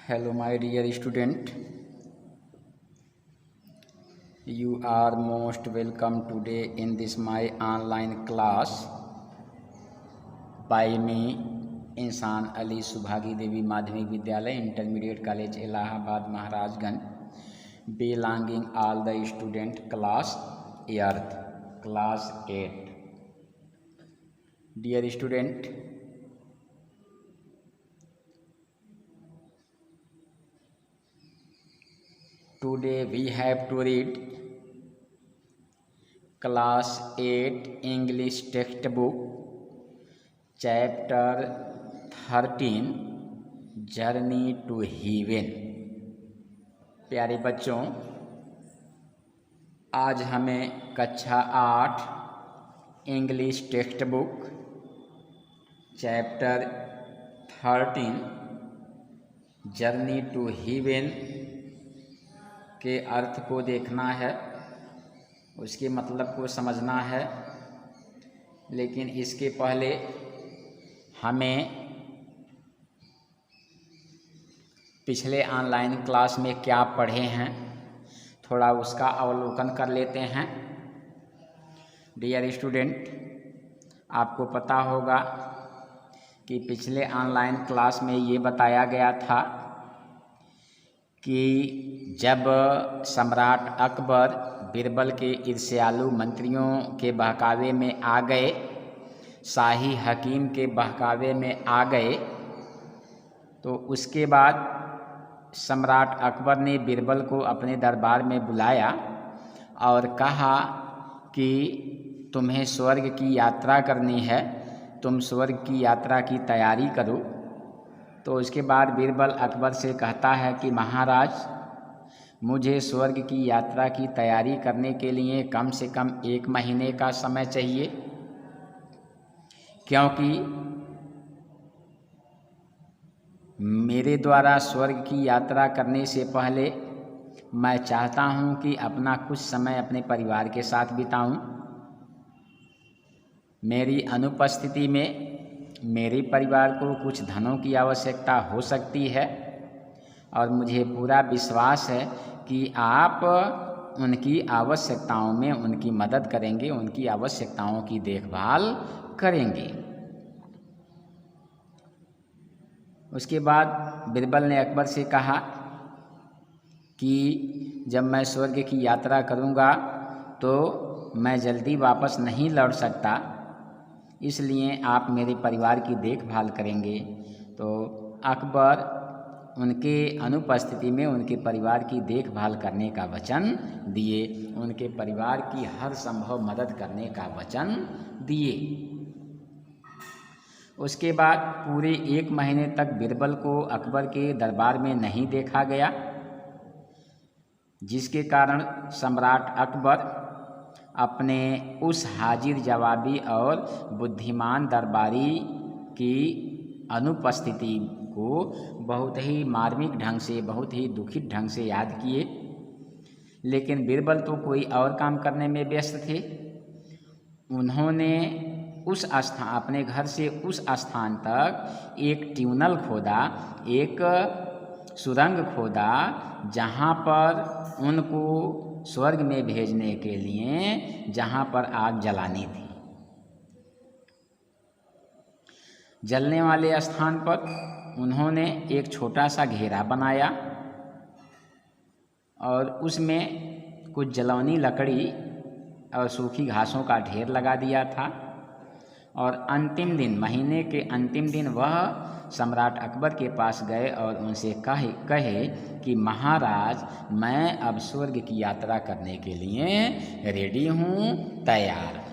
Hello, my dear student. You are most welcome today in this my online class by me, इंसान अली सुभागी देवी माध्यमिक विद्यालय intermediate college Allahabad Maharajganj, belonging all the student class 8th class 8. Dear student, today we have to read class 8 English textbook chapter 13 Journey to Heaven. प्यारे बच्चों, आज हमें कक्षा 8 English text book chapter 13 journey to heaven के अर्थ को देखना है, उसके मतलब को समझना है। लेकिन इसके पहले हमें पिछले ऑनलाइन क्लास में क्या पढ़े हैं थोड़ा उसका अवलोकन कर लेते हैं। डियर स्टूडेंट, आपको पता होगा कि पिछले ऑनलाइन क्लास में ये बताया गया था कि जब सम्राट अकबर बीरबल के ईर्ष्यालु मंत्रियों के बहकावे में आ गए, शाही हकीम के बहकावे में आ गए, तो उसके बाद सम्राट अकबर ने बीरबल को अपने दरबार में बुलाया और कहा कि तुम्हें स्वर्ग की यात्रा करनी है, तुम स्वर्ग की यात्रा की तैयारी करो। तो उसके बाद बीरबल अकबर से कहता है कि महाराज, मुझे स्वर्ग की यात्रा की तैयारी करने के लिए कम से कम 1 महीने का समय चाहिए, क्योंकि मेरे द्वारा स्वर्ग की यात्रा करने से पहले मैं चाहता हूं कि अपना कुछ समय अपने परिवार के साथ बिताऊं। मेरी अनुपस्थिति में मेरे परिवार को कुछ धनों की आवश्यकता हो सकती है और मुझे पूरा विश्वास है कि आप उनकी आवश्यकताओं में उनकी मदद करेंगे, उनकी आवश्यकताओं की देखभाल करेंगे। उसके बाद बीरबल ने अकबर से कहा कि जब मैं स्वर्ग की यात्रा करूंगा तो मैं जल्दी वापस नहीं लौट सकता, इसलिए आप मेरे परिवार की देखभाल करेंगे। तो अकबर उनके अनुपस्थिति में उनके परिवार की देखभाल करने का वचन दिए, उनके परिवार की हर संभव मदद करने का वचन दिए। उसके बाद पूरे 1 महीने तक बीरबल को अकबर के दरबार में नहीं देखा गया, जिसके कारण सम्राट अकबर अपने उस हाजिर जवाबी और बुद्धिमान दरबारी की अनुपस्थिति को बहुत ही मार्मिक ढंग से, बहुत ही दुखित ढंग से याद किए। लेकिन बीरबल तो कोई और काम करने में व्यस्त थे। उन्होंने उस स्थान, अपने घर से उस स्थान तक एक ट्यूनल खोदा, एक सुरंग खोदा, जहाँ पर उनको स्वर्ग में भेजने के लिए, जहाँ पर आग जलानी थी। जलने वाले स्थान पर उन्होंने एक छोटा सा घेरा बनाया और उसमें कुछ जलौनी लकड़ी और सूखी घासों का ढेर लगा दिया था। और अंतिम दिन, महीने के अंतिम दिन, वह सम्राट अकबर के पास गए और उनसे कहे कि महाराज, मैं अब स्वर्ग की यात्रा करने के लिए रेडी हूँ, तैयार।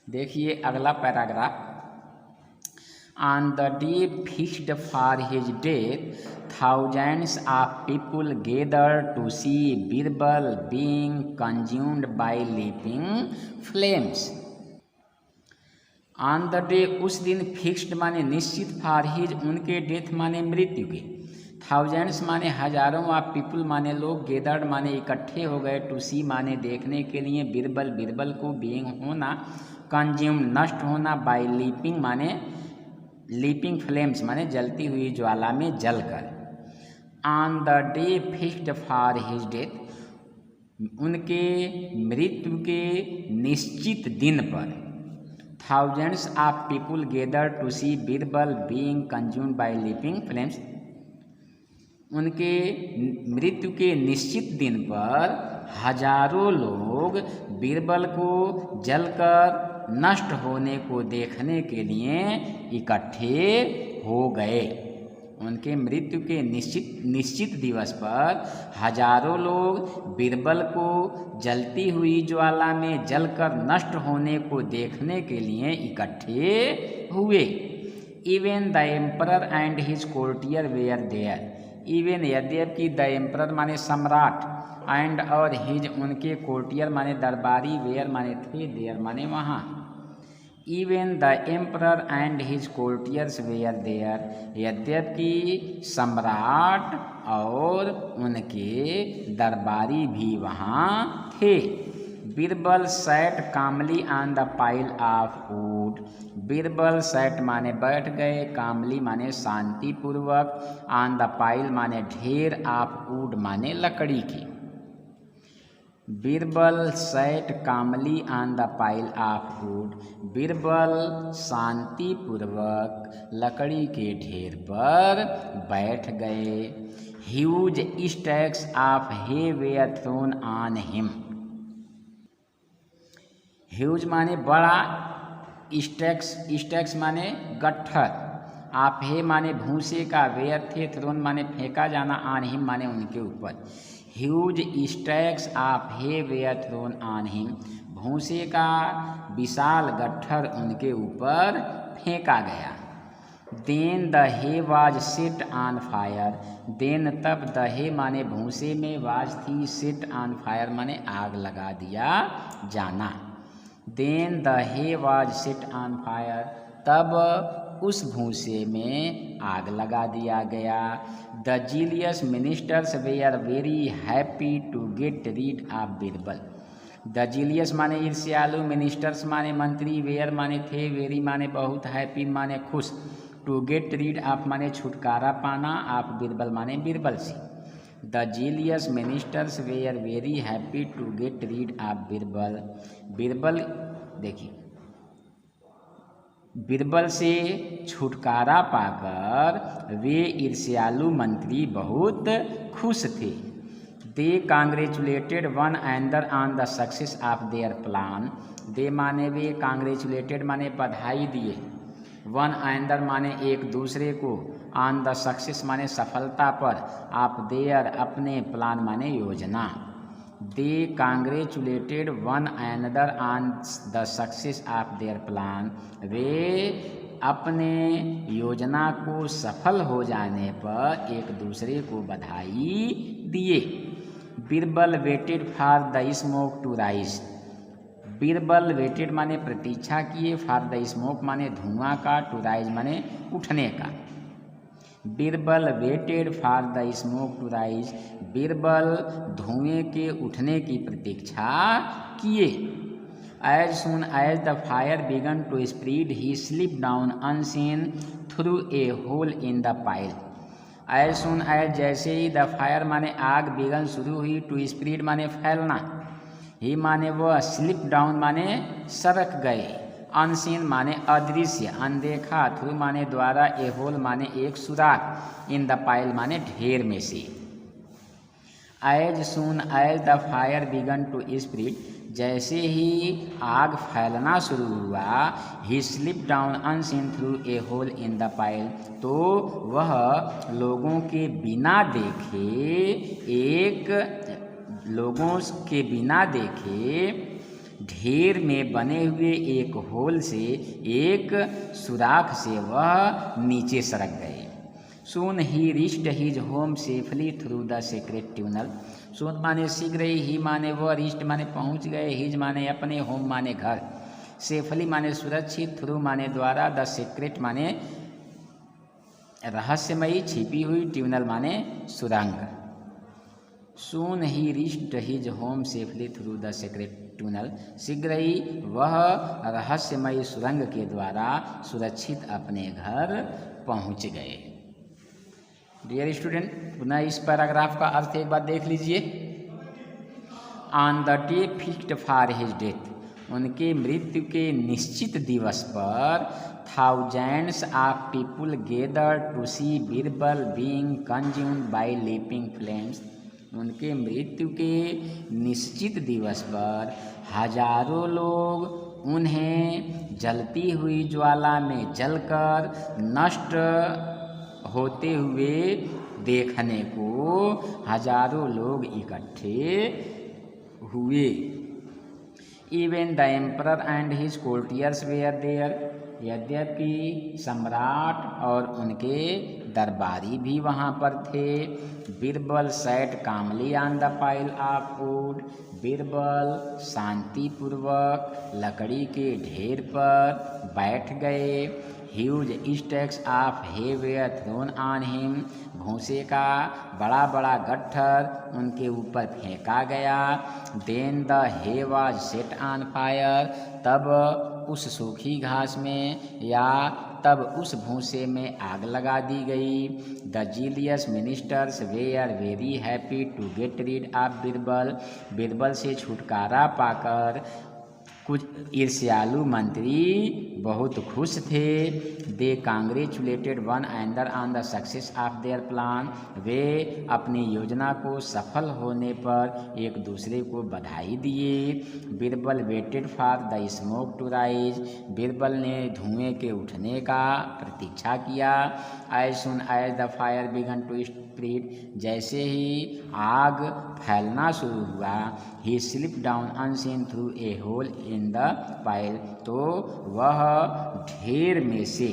देखिए अगला paragraph. On the day fixed for his death, thousands of people gathered to see Birbal being consumed by leaping flames. On the day, उस दिन, फिक्स्ड माने निश्चित, फॉर हिज, उनके, डेथ माने मृत्यु के, थाउजेंड्स माने हजारों, ऑफ पीपुल माने लोग, गेदर्ड माने इकट्ठे हो गए, टू सी माने देखने के लिए, बीरबल, बीरबल को, बीइंग होना, कंज्यूम नष्ट होना, बाय लीपिंग माने लीपिंग फ्लेम्स माने जलती हुई ज्वाला में जलकर। On the day fixed for his death, उनके मृत्यु के निश्चित दिन पर thousands of people gather to see Birbal being consumed by leaping flames. उनके मृत्यु के निश्चित दिन पर हजारों लोग बीरबल को जलकर नष्ट होने को देखने के लिए इकट्ठे हो गए। उनके मृत्यु के निश्चित दिवस पर हजारों लोग बीरबल को जलती हुई ज्वाला में जलकर नष्ट होने को देखने के लिए इकट्ठे हुए। Even the emperor and his courtier were there, even यद्यपि द एम्परर माने सम्राट, एंड और हिज उनके कोर्टियर माने दरबारी, वेयर माने थे, देयर माने वहाँ। Even the emperor and his courtiers were there, यद्यपि सम्राट और उनके दरबारी भी वहाँ थे। Birbal sat calmly on the pile of wood, Birbal sat माने बैठ गए, कामली माने शांतिपूर्वक, ऑन द पाइल माने ढेर, ऑफ वुड माने लकड़ी की। Birbal sat calmly on the pile of wood, Birbal शांतिपूर्वक लकड़ी के ढेर पर बैठ गए। Huge stacks of hay were thrown on him, huge माने बड़ा, स्टैक्स माने गट्ठर, आप हे माने भूसे का, वेयर थे, थ्रोन माने फेंका जाना, ऑन हिम माने उनके ऊपर। Huge stacks of hay were thrown on him, भूसे का विशाल गट्ठर उनके ऊपर फेंका गया। Then the hay was set on fire, then तब द हे माने भूसे में, वाज थी, सेट ऑन फायर माने आग लगा दिया जाना। Then the hay was set on fire, तब उस भूसे में आग लगा दिया गया। The jealous ministers were very happy to get rid of Birbal, the jealous माने ईर्ष्यालु, मिनिस्टर्स माने मंत्री, वेयर माने थे, वेरी माने बहुत, हैप्पी माने खुश, टू गेट रीड ऑफ माने छुटकारा पाना, ऑफ बीरबल माने बीरबल से। The jealous ministers were very happy to get rid of Birbal, Birbal देखिए, बीरबल से छुटकारा पाकर वे ईर्ष्यालु मंत्री बहुत खुश थे। They congratulated one another on the success of their plan, they माने वे, कांग्रेचुलेटेड माने बधाई दिए, वन अनदर माने एक दूसरे को, ऑन द सक्सेस माने सफलता पर, ऑफ देयर अपने, प्लान माने योजना। They congratulated one another on the success of their plan, वे अपने योजना को सफल हो जाने पर एक दूसरे को बधाई दिए। Birbal waited for the smoke to rise, Birbal waited माने प्रतीक्षा किए, फॉर द स्मोक माने धुआं का, टू राइज माने उठने का। Birbal waited for the smoke to rise, Birbal धुएं के उठने की प्रतीक्षा किए। As soon as the fire began to spread he slip down unseen through a hole in the pile, as soon as जैसे ही, द फायर माने आग, बिगन शुरू हुई, टू स्प्रेड माने फैलना, ही माने वह, स्लिप डाउन माने सरक गए, अनसीन माने अदृश्य, अनदेखा, थ्रू माने द्वारा, ए होल माने एक सुराख, इन द पाइल माने ढेर में से। As soon as the fire began to spread, जैसे ही आग फैलना शुरू हुआ, he slip down unseen through a hole in the pile, तो वह लोगों के बिना देखे ढेर में बने हुए एक होल से, एक सुराख से वह नीचे सरक गए। Soon he reached his home safely through the secret tunnel, soon माने शीघ्र ही माने वह, रिच्ड माने पहुंच गए, हिज माने अपने, होम माने घर, सेफली माने सुरक्षित, थ्रू माने द्वारा, द सीक्रेट माने रहस्यमयी, छिपी हुई, ट्यूनल माने सुरंग। Soon he reached his home safely through the secret tunnel. शीघ्र ही वह रहस्यमयी सुरंग के द्वारा सुरक्षित अपने घर पहुंच गए। डियर स्टूडेंट, पुनः इस पैराग्राफ का अर्थ एक बार देख लीजिए। On the day fixed for his death, उनके मृत्यु के निश्चित दिवस पर thousands of people gather to see Birbal being consumed by leaping flames. उनके मृत्यु के निश्चित दिवस पर हजारों लोग उन्हें जलती हुई ज्वाला में जलकर नष्ट होते हुए देखने को हजारों लोग इकट्ठे हुए। Even the emperor and his courtiers were there, यद्यपि सम्राट और उनके दरबारी भी वहाँ पर थे। Birbal sat calmly on the pile of wood, Birbal शांतिपूर्वक लकड़ी के ढेर पर बैठ गए। Huge stacks of hay were thrown on him, भूसे का बड़ा बड़ा गट्ठर उनके ऊपर फेंका गया। Then the hay was set on fire, तब उस सूखी घास में या तब उस भूसे में आग लगा दी गई। The jealous ministers were very happy to get rid of Birbal, Birbal से छुटकारा पाकर कुछ ईर्ष्यालु मंत्री बहुत खुश थे। They congratulated one another on the success of their plan, वे अपनी योजना को सफल होने पर एक दूसरे को बधाई दिए। Birbal waited for the smoke to rise, Birbal ने धुएं के उठने का प्रतीक्षा किया। As soon as the fire began to spread, जैसे ही आग फैलना शुरू हुआ, he slip down unseen through a hole in the pile, तो वह ढेर में से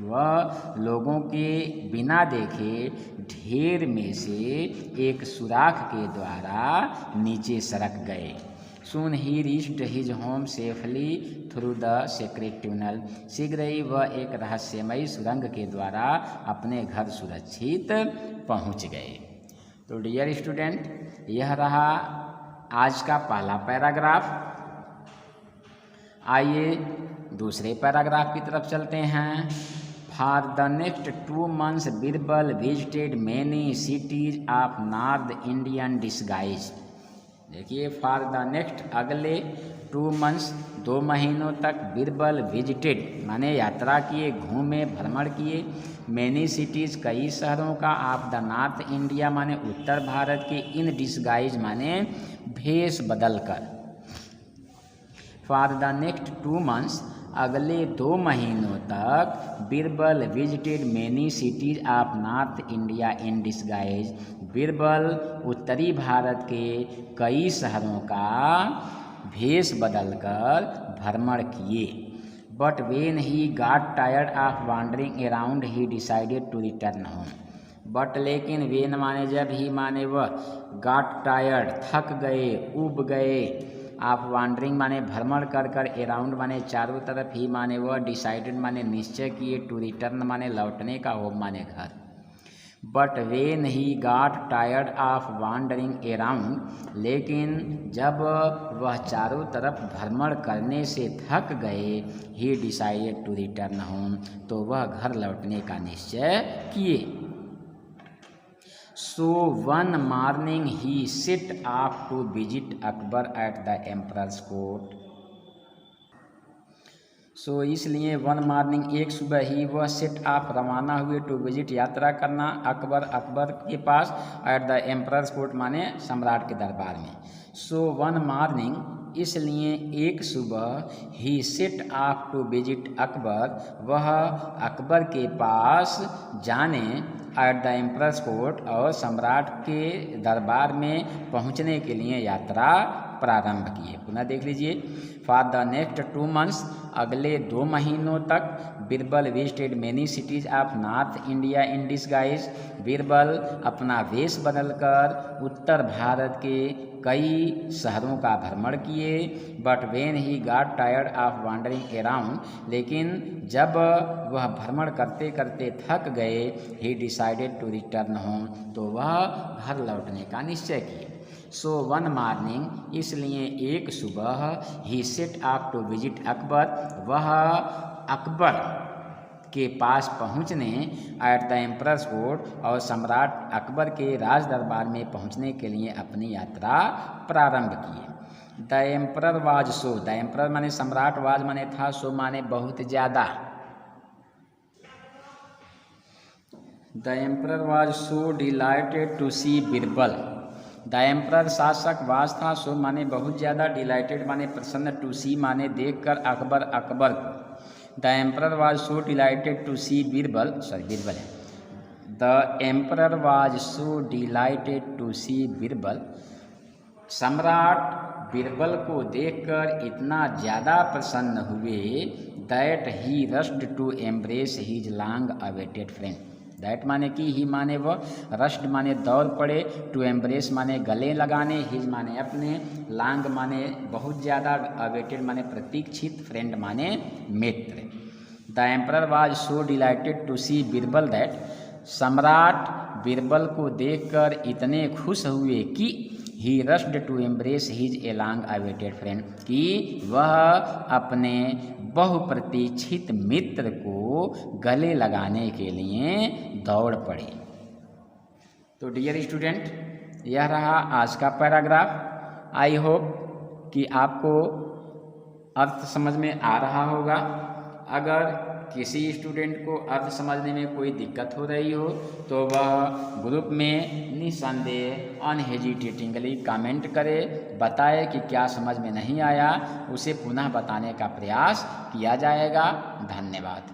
वह लोगों के बिना देखे ढेर में से एक सुराख के द्वारा नीचे सरक गए। Soon he reached his home safely through the secret tunnel, शीघ्र ही वह एक रहस्यमयी सुरंग के द्वारा अपने घर सुरक्षित पहुंच गए। तो डियर स्टूडेंट, यह रहा आज का पहला पैराग्राफ। आइए दूसरे पैराग्राफ की तरफ चलते हैं। For the next 2 months Birbal visited many cities of north Indian disguise. देखिए, फॉर द नेक्स्ट अगले 2 months 2 महीनों तक बीरबल विजिटेड माने यात्रा किए, घूमे, भ्रमण किए। मैनी सिटीज़ कई शहरों का, ऑफ द नॉर्थ इंडिया माने उत्तर भारत के, इन डिस्गाइज माने भेष बदल कर। फॉर द नेक्स्ट 2 months अगले 2 महीनों तक Birbal visited many cities of north India in disguise, Birbal उत्तरी भारत के कई शहरों का भेष बदलकर भ्रमण किए। But when he got tired of wandering around he decided to return home. But लेकिन वेन माने जब, ही माने वह, गॉट टायर्ड थक गए, उब गए, आप वांडरिंग माने भ्रमण कर कर, अराउंड माने चारों तरफ, ही माने वह, डिसाइडेड माने निश्चय किए, टू रिटर्न माने लौटने का, होम माने घर। But when he got tired of wandering around, लेकिन जब वह चारों तरफ भ्रमण करने से थक गए, he decided to return home, तो वह घर लौटने का निश्चय किए। So one morning he set off to visit Akbar at the emperor's court. सो इसलिए वन मॉर्निंग एक सुबह ही वह सेट ऑफ रवाना हुए, टू विजिट यात्रा करना, अकबर के पास, एट द एम्परर्स कोर्ट माने सम्राट के दरबार में। सो वन मॉर्निंग इसलिए एक सुबह, he set off to visit Akbar, वह अकबर के पास जाने, एट द एम्परर्स कोर्ट और सम्राट के दरबार में पहुंचने के लिए यात्रा प्रारंभ किए। पुनः देख लीजिए। फॉर द नेक्स्ट 2 months अगले 2 महीनों तक Birbal visited many cities of north India in disguise, Birbal अपना वेश बदलकर उत्तर भारत के कई शहरों का भ्रमण किए। But when he got tired of wandering around, लेकिन जब वह भ्रमण करते करते थक गए, he decided to return home, तो वह घर लौटने का निश्चय किए। सो वन मॉर्निंग, इसलिए एक सुबह, he set out to visit Akbar, वह अकबर के पास पहुंचने, एट द एम्परर्स कोर्ट, और सम्राट अकबर के राज दरबार में पहुंचने के लिए अपनी यात्रा प्रारंभ किए। The emperor was so, the emperor माने सम्राट, वाज माने था, सो माने बहुत ज़्यादा। The emperor was so delighted to see Birbal, the emperor शासक, वाज था, सो माने बहुत ज़्यादा, डिलाइटेड माने प्रसन्न, टू सी माने देखकर, Akbar Akbar. The emperor was so delighted to see Birbal, sorry Birbal है, the emperor was so delighted to see Birbal, सम्राट बीरबल को देखकर इतना ज़्यादा प्रसन्न हुए, that he rushed to embrace his long awaited friend, that माने कि, ही माने वह, रश्ड माने दौड़ पड़े, टू एम्ब्रेस माने गले लगाने, हिज माने अपने, लॉन्ग माने बहुत ज़्यादा, अवेटेड माने प्रतीक्षित, फ्रेंड माने मित्र। The emperor was so delighted to see Birbal that, सम्राट बीरबल को देखकर इतने खुश हुए कि, he rushed to embrace his a long awaited friend, कि वह अपने बहुप्रतीक्षित मित्र को गले लगाने के लिए दौड़ पड़े। तो डियर स्टूडेंट, यह रहा आज का पैराग्राफ। आई होप कि आपको अर्थ समझ में आ रहा होगा। अगर किसी स्टूडेंट को अर्थ समझने में कोई दिक्कत हो रही हो तो वह ग्रुप में निसंदेह अनहेजिटेटिंगली कमेंट करे, बताए कि क्या समझ में नहीं आया, उसे पुनः बताने का प्रयास किया जाएगा। धन्यवाद।